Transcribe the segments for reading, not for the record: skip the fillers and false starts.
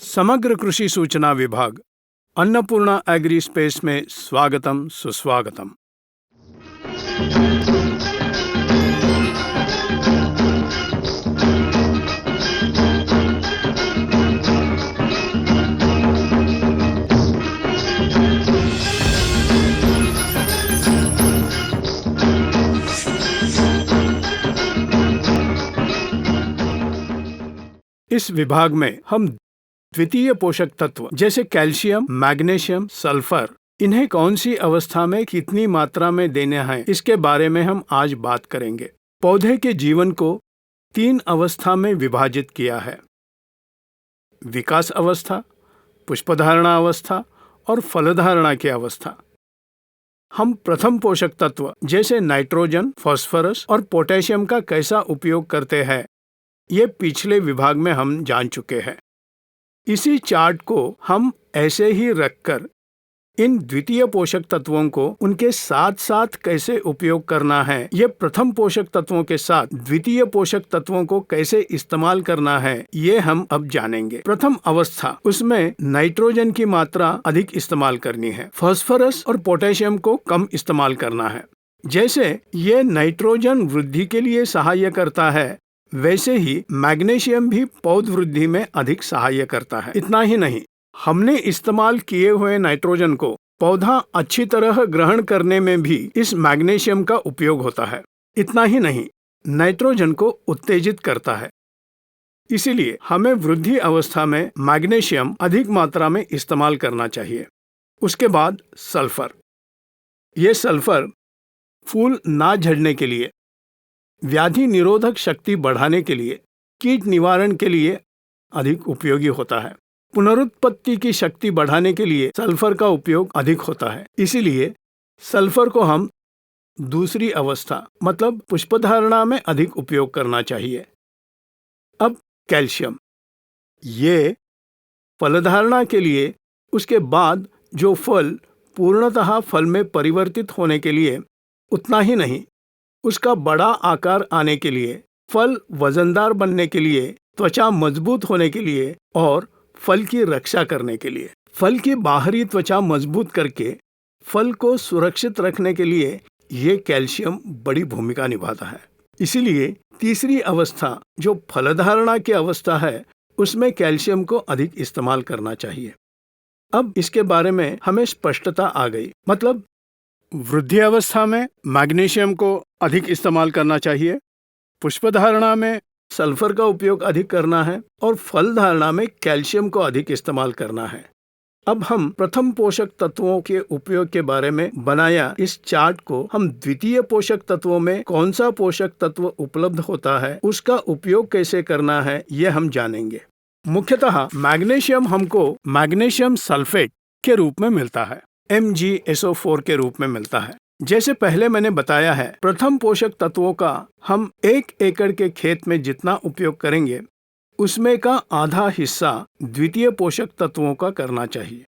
समग्र कृषि सूचना विभाग अन्नपूर्णा एग्री स्पेस में स्वागतम सुस्वागतम। इस विभाग में हम द्वितीय पोषक तत्व जैसे कैल्शियम, मैग्नीशियम, सल्फर इन्हें कौन सी अवस्था में कितनी मात्रा में देना है इसके बारे में हम आज बात करेंगे। पौधे के जीवन को 3 अवस्था में विभाजित किया है: विकास अवस्था, पुष्पधारणा अवस्था और फलधारणा की अवस्था। हम प्रथम पोषक तत्व जैसे नाइट्रोजन, फास्फोरस और पोटेशियम का कैसा उपयोग करते हैं ये पिछले विभाग में हम जान चुके हैं। इसी चार्ट को हम ऐसे ही रखकर इन द्वितीय पोषक तत्वों को उनके साथ साथ कैसे उपयोग करना है, ये प्रथम पोषक तत्वों के साथ द्वितीय पोषक तत्वों को कैसे इस्तेमाल करना है, ये हम अब जानेंगे। प्रथम अवस्था, उसमें नाइट्रोजन की मात्रा अधिक इस्तेमाल करनी है, फास्फोरस और पोटेशियम को कम इस्तेमाल करना है। जैसे ये नाइट्रोजन वृद्धि के लिए सहायता करता है, वैसे ही मैग्नीशियम भी पौध वृद्धि में अधिक सहायता करता है। इतना ही नहीं, हमने इस्तेमाल किए हुए नाइट्रोजन को पौधा अच्छी तरह ग्रहण करने में भी इस मैग्नीशियम का उपयोग होता है। इतना ही नहीं, नाइट्रोजन को उत्तेजित करता है। इसीलिए हमें वृद्धि अवस्था में मैग्नीशियम अधिक मात्रा में इस्तेमाल करना चाहिए। उसके बाद सल्फर। ये सल्फर फूल ना झड़ने के लिए, व्याधि निरोधक शक्ति बढ़ाने के लिए, कीट निवारण के लिए अधिक उपयोगी होता है। पुनरुत्पत्ति की शक्ति बढ़ाने के लिए सल्फर का उपयोग अधिक होता है। इसीलिए सल्फर को हम दूसरी अवस्था मतलब पुष्पधारणा में अधिक उपयोग करना चाहिए। अब कैल्शियम, ये फलधारणा के लिए, उसके बाद जो फल पूर्णतः फल में परिवर्तित होने के लिए, उतना ही नहीं, उसका बड़ा आकार आने के लिए, फल वजनदार बनने के लिए, त्वचा मजबूत होने के लिए और फल की रक्षा करने के लिए। फल की बाहरी त्वचा मजबूत करके फल को सुरक्षित रखने के लिए ये कैल्शियम बड़ी भूमिका निभाता है। इसीलिए तीसरी अवस्था जो फलधारणा की अवस्था है, उसमें कैल्शियम को अधिक इस्तेमाल करना चाहिए। अब इसके बारे में हमें स्पष्टता आ गई। मतलब वृद्धि अवस्था में मैग्नीशियम को अधिक इस्तेमाल करना चाहिए, पुष्पधारणा में सल्फर का उपयोग अधिक करना है और फल धारणा में कैल्शियम को अधिक इस्तेमाल करना है। अब हम प्रथम पोषक तत्वों के उपयोग के बारे में बनाया इस चार्ट को हम द्वितीय पोषक तत्वों में कौन सा पोषक तत्व उपलब्ध होता है, उसका उपयोग कैसे करना है, ये हम जानेंगे। मुख्यतः मैग्नीशियम हमको मैग्नीशियम सल्फेट के रूप में मिलता है, MgSO4 के रूप में मिलता है। जैसे पहले मैंने बताया है, प्रथम पोषक तत्वों का हम 1 एकड़ के खेत में जितना उपयोग करेंगे, उसमें का आधा हिस्सा द्वितीय पोषक तत्वों का करना चाहिए।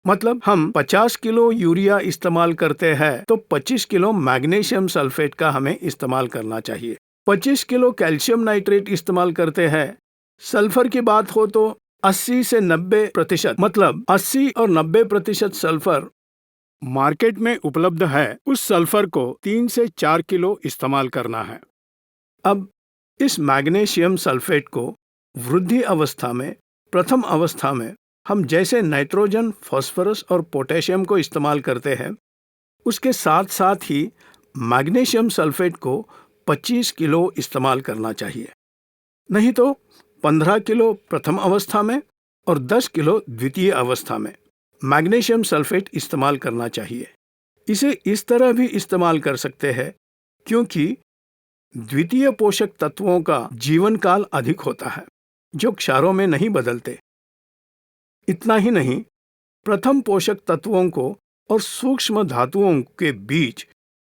मतलब हम 50 किलो यूरिया इस्तेमाल करते हैं तो 25 किलो मैग्नीशियम सल्फेट का हमें इस्तेमाल करना चाहिए। 25 किलो कैल्शियम नाइट्रेट इस्तेमाल करते हैं। सल्फर की बात हो तो 80 से 90%, मतलब 80 और 90% सल्फर मार्केट में उपलब्ध है। उस सल्फर को 3 से 4 किलो इस्तेमाल करना है। अब इस मैग्नीशियम सल्फेट को वृद्धि अवस्था में, प्रथम अवस्था में हम जैसे नाइट्रोजन, फास्फोरस और पोटेशियम को इस्तेमाल करते हैं, उसके साथ साथ ही मैग्नीशियम सल्फेट को 25 किलो इस्तेमाल करना चाहिए। नहीं तो 15 किलो प्रथम अवस्था में और 10 किलो द्वितीय अवस्था में मैग्नीशियम सल्फेट इस्तेमाल करना चाहिए। इसे इस तरह भी इस्तेमाल कर सकते हैं क्योंकि द्वितीय पोषक तत्वों का जीवन काल अधिक होता है, जो क्षारों में नहीं बदलते। इतना ही नहीं, प्रथम पोषक तत्वों को और सूक्ष्म धातुओं के बीच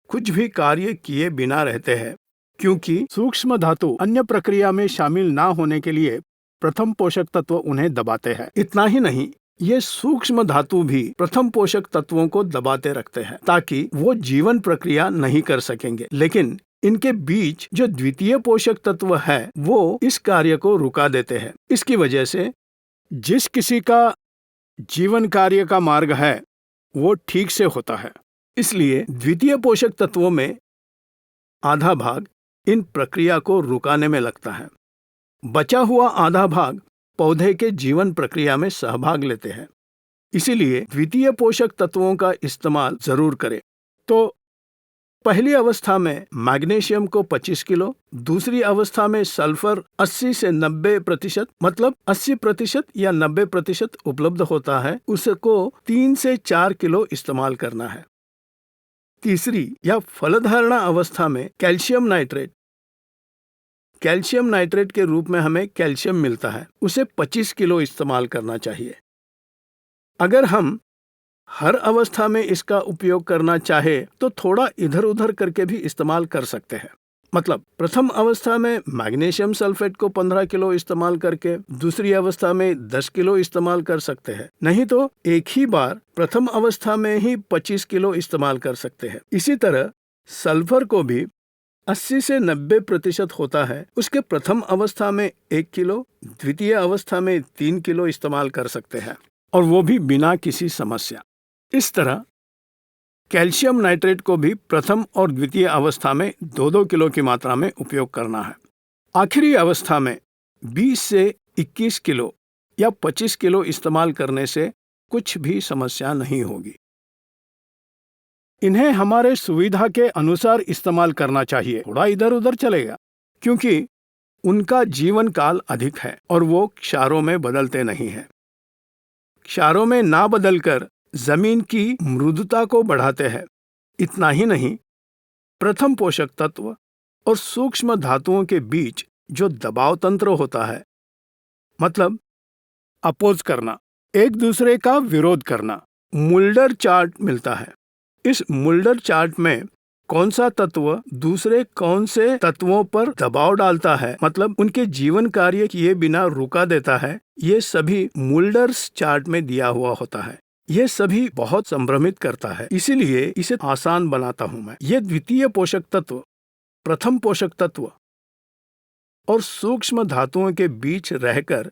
कुछ भी कार्य किए बिना रहते हैं, क्योंकि सूक्ष्म धातु अन्य प्रक्रिया में शामिल ना होने के लिए प्रथम पोषक तत्व उन्हें दबाते हैं। इतना ही नहीं, ये सूक्ष्म धातु भी प्रथम पोषक तत्वों को दबाते रखते हैं ताकि वो जीवन प्रक्रिया नहीं कर सकेंगे। लेकिन इनके बीच जो द्वितीय पोषक तत्व है वो इस कार्य को रुका देते हैं। इसकी वजह से जिस किसी का जीवन कार्य का मार्ग है वो ठीक से होता है। इसलिए द्वितीय पोषक तत्वों में आधा भाग इन प्रक्रिया को रुकाने में लगता है। बचा हुआ आधा भाग पौधे के जीवन प्रक्रिया में सहभाग लेते हैं। इसीलिए द्वितीय पोषक तत्वों का इस्तेमाल जरूर करें। तो पहली अवस्था में मैग्नीशियम को 25 किलो, दूसरी अवस्था में सल्फर 80 से 90% मतलब 80% या 90% उपलब्ध होता है, उसको 3 से 4 किलो इस्तेमाल करना है। तीसरी या फलधारणा अवस्था में कैल्शियम नाइट्रेट के रूप में हमें कैल्शियम मिलता है, उसे 25 किलो इस्तेमाल करना चाहिए। अगर हम हर अवस्था में इसका उपयोग करना चाहे तो थोड़ा इधर उधर करके भी इस्तेमाल कर सकते हैं। मतलब प्रथम अवस्था में मैग्नीशियम सल्फेट को 15 किलो इस्तेमाल करके दूसरी अवस्था में 10 किलो इस्तेमाल कर सकते हैं, नहीं तो एक ही बार प्रथम अवस्था में ही 25 किलो इस्तेमाल कर सकते हैं। इसी तरह सल्फर को भी 80 से 90% होता है, उसके प्रथम अवस्था में 1 किलो, द्वितीय अवस्था में 3 किलो इस्तेमाल कर सकते हैं, और वो भी बिना किसी समस्या। इस तरह कैल्शियम नाइट्रेट को भी प्रथम और द्वितीय अवस्था में 2-2 किलो की मात्रा में उपयोग करना है। आखिरी अवस्था में 20 से 21 किलो या 25 किलो इस्तेमाल करने से कुछ भी समस्या नहीं होगी। इन्हें हमारे सुविधा के अनुसार इस्तेमाल करना चाहिए, थोड़ा इधर उधर चलेगा, क्योंकि उनका जीवन काल अधिक है और वो क्षारों में बदलते नहीं हैं। क्षारों में ना बदलकर जमीन की मृदुता को बढ़ाते हैं। इतना ही नहीं, प्रथम पोषक तत्व और सूक्ष्म धातुओं के बीच जो दबाव तंत्र होता है, मतलब अपोज करना, एक दूसरे का विरोध करना, मुल्डर चार्ट मिलता है। इस मुल्डर चार्ट में कौन सा तत्व दूसरे कौन से तत्वों पर दबाव डालता है, मतलब उनके जीवन कार्य किए बिना रुका देता है, ये सभी मुल्डर्स चार्ट में दिया हुआ होता है। ये सभी बहुत संभ्रमित करता है, इसीलिए इसे आसान बनाता हूं मैं। ये द्वितीय पोषक तत्व, प्रथम पोषक तत्व और सूक्ष्म धातुओं के बीच रहकर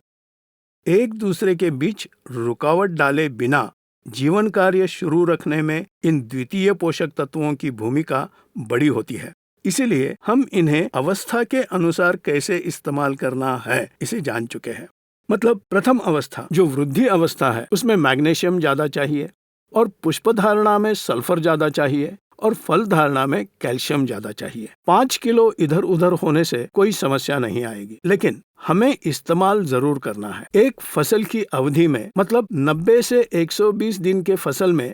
एक दूसरे के बीच रुकावट डाले बिना जीवन कार्य शुरू रखने में इन द्वितीय पोषक तत्वों की भूमिका बड़ी होती है। इसीलिए हम इन्हें अवस्था के अनुसार कैसे इस्तेमाल करना है इसे जान चुके हैं। मतलब प्रथम अवस्था जो वृद्धि अवस्था है, उसमें मैग्नीशियम ज्यादा चाहिए, और पुष्प धारणा में सल्फर ज्यादा चाहिए, और फल धारणा में कैल्शियम ज्यादा चाहिए। 5 किलो इधर उधर होने से कोई समस्या नहीं आएगी, लेकिन हमें इस्तेमाल जरूर करना है। एक फसल की अवधि में, मतलब 90 से 120 दिन के फसल में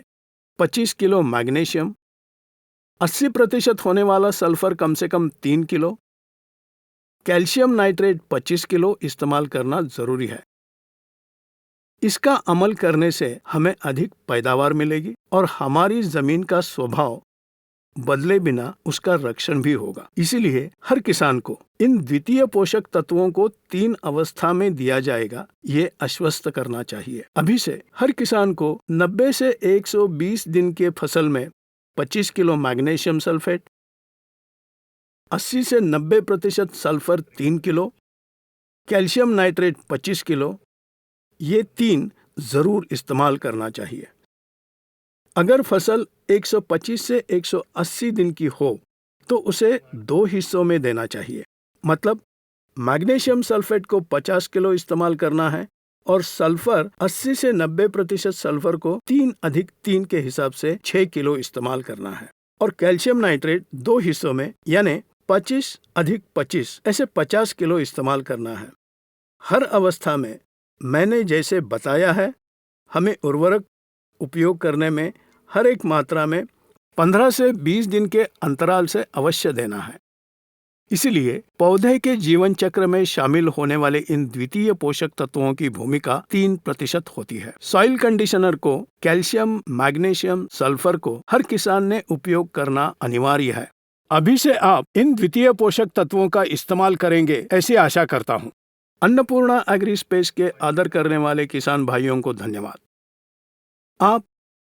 25 किलो मैग्नीशियम, 80% होने वाला सल्फर कम से कम 3 किलो, कैल्शियम नाइट्रेट 25 किलो इस्तेमाल करना जरूरी है। इसका अमल करने से हमें अधिक पैदावार मिलेगी और हमारी जमीन का स्वभाव बदले बिना उसका रक्षण भी होगा। इसीलिए हर किसान को इन द्वितीय पोषक तत्वों को 3 अवस्था में दिया जाएगा, ये आश्वस्त करना चाहिए। अभी से हर किसान को 90 से 120 दिन के फसल में 25 किलो मैग्नीशियम सल्फेट, 80 से 90% sulphur 3 kilo, calcium nitrate 25 kilo, ये 3 जरूर इस्तेमाल करना चाहिए। अगर फसल 125 से 180 दिन की हो तो उसे 2 हिस्सों में देना चाहिए। मतलब मैग्नीशियम सल्फेट को 50 किलो इस्तेमाल करना है और सल्फर 80 से 90% सल्फर को 3+3 के हिसाब से 6 किलो इस्तेमाल करना है, और कैल्शियम नाइट्रेट 2 हिस्सों में यानी 25+25 ऐसे 50 किलो इस्तेमाल करना है। हर अवस्था में मैंने जैसे बताया है, हमें उर्वरक उपयोग करने में हर एक मात्रा में 15 से 20 दिन के अंतराल से अवश्य देना है। इसलिए पौधे के जीवन चक्र में शामिल होने वाले इन द्वितीय पोषक तत्वों की भूमिका 3% होती है। सॉइल कंडीशनर को कैल्शियम, मैग्नीशियम, सल्फर को हर किसान ने उपयोग करना अनिवार्य है। अभी से आप इन द्वितीय पोषक तत्वों का इस्तेमाल करेंगे ऐसी आशा करता हूँ। अन्नपूर्णा एग्री स्पेस के आदर करने वाले किसान भाइयों को धन्यवाद। आप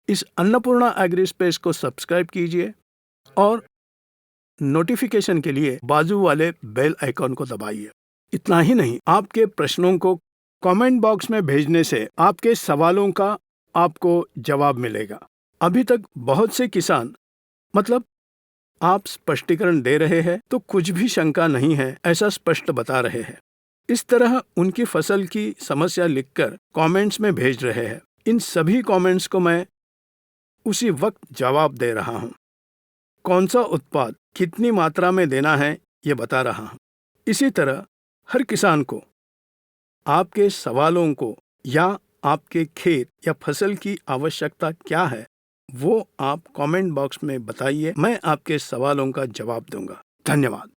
इस अन्नपूर्णा एग्री स्पेस को सब्सक्राइब कीजिए और नोटिफिकेशन के लिए बाजू वाले बेल आइकॉन को दबाइए। इतना ही नहीं, आपके प्रश्नों को कमेंट बॉक्स में भेजने से आपके सवालों का आपको जवाब मिलेगा। अभी तक बहुत से किसान आप स्पष्टीकरण दे रहे हैं तो कुछ भी शंका नहीं है, ऐसा स्पष्ट बता रहे हैं। इस तरह उनकी फसल की समस्या लिखकर कमेंट्स में भेज रहे हैं। इन सभी कमेंट्स को मैं उसी वक्त जवाब दे रहा हूँ। कौन सा उत्पाद कितनी मात्रा में देना है ये बता रहा हूँ। इसी तरह हर किसान को आपके सवालों को या आपके खेत या फसल की आवश्यकता क्या है वो आप कमेंट बॉक्स में बताइए। मैं आपके सवालों का जवाब दूंगा। धन्यवाद।